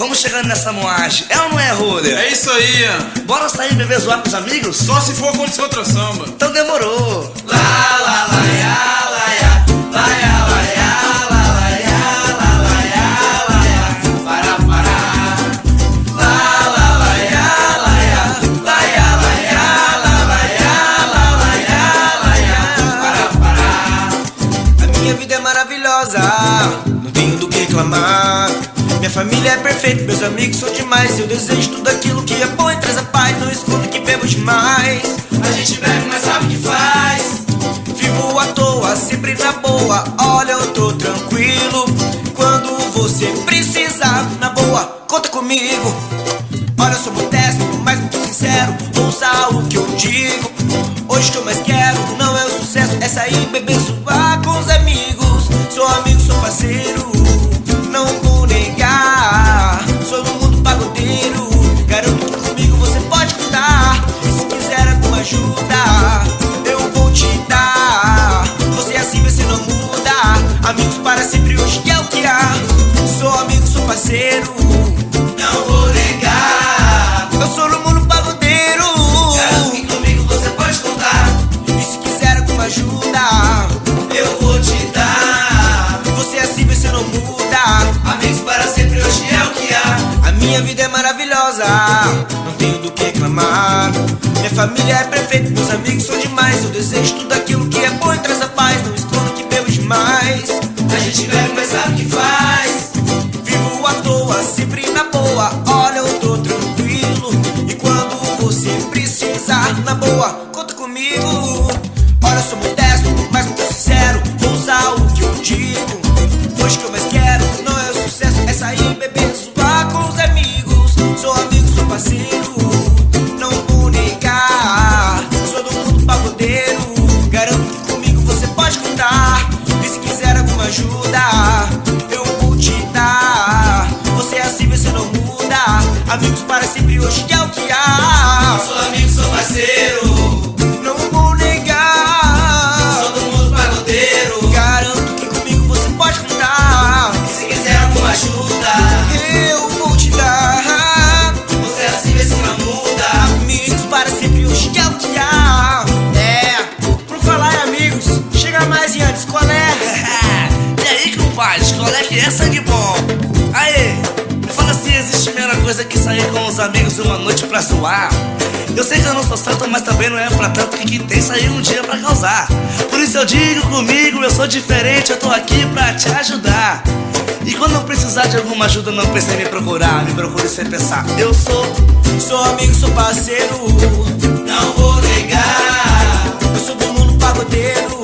Vamos chegando nessa moagem, é ou não é, Rolha? É isso aí. Bora sair beber zoar com os amigos? Só se for acontecer outra samba. Então demorou. Lá, lá, lá, ya, lá, ya, lá, ya, lá, ya, lá, lá, ya, lá, lá, ya, lá, ya, para, para. Lá, lá, lá, ya, lá, ya, lá, ya, lá, ya, lá, lá, ya, lá, lá, ya, lá, ya, para, para. A minha vida é maravilhosa, não tenho do que reclamar. Minha família é perfeita, meus amigos são demais. Eu desejo tudo aquilo que é bom e traz a paz. Não escondo que bebo demais. A gente bebe, mas sabe o que faz. Vivo à toa, sempre na boa. Olha, eu tô tranquilo. Quando você precisar, na boa, conta comigo. Olha, eu sou modesto, mas muito sincero. Ouça o que eu digo. Hoje o que eu mais quero não é o sucesso, é sair, beber, zoar com os amigos. Sou amigo, sou parceiro, não vou negar. Sou do mundo pagodeiro, garanto que comigo você pode contar. E se quiser alguma ajuda, eu vou te dar. Você é assim, você não muda. Amigos para sempre, hoje é o que há. Sou amigo, sou parceiro, não vou negar. Eu sou do mundo pagodeiro, garanto que comigo você pode contar. E se quiser alguma ajuda, eu vou te dar. Você é assim, você não muda. Amigos para sempre, hoje é o que há. A minha vida é maravilhosa, não tenho do que reclamar. Minha família é perfeita, meus amigos são demais. Eu desejo tudo aquilo que é bom e traz a paz. Não escondo que bebo demais. A gente bebe, mas sabe o que faz. Vivo à toa, sempre na boa. Olha, eu tô tranquilo. E quando você precisar, na boa, conta comigo. Olha, eu sou modesto, mas muito sincero. Ouça o que eu digo. Hoje o que eu mais quero não é o sucesso, é sair, beber, zoar com os amigos. Sou amigo, sou parceiro, não vou negar. Sou do mundo pagodeiro, garanto que comigo você pode contar. E se quiser alguma ajuda, eu vou te dar. Você é assim, você não muda. Amigos para sempre, hoje é o que há. Sou amigo, sou parceiro, não vou negar. Sou do mundo pagodeiro, garanto que comigo você pode contar. E se quiser alguma ajuda, eu vou te dar. Você é assim, vê se não muda. Amigos para sempre, hoje é o que há. É, por falar em amigos, chega mais e antes, qual é? E aí, compadre, qual é que é sangue bom? Aê, me fala se existe melhor coisa que sair com os amigos uma noite pra zoar. Eu sei que eu não sou santo, mas também não é pra tanto que quem tem sair um dia pra causar. Por isso eu digo comigo, eu sou diferente, eu tô aqui pra te ajudar. E quando eu precisar de alguma ajuda, não pense em me procurar, me procure sem pensar. Eu sou amigo, sou parceiro, não vou negar. Eu sou do mundo pagodeiro,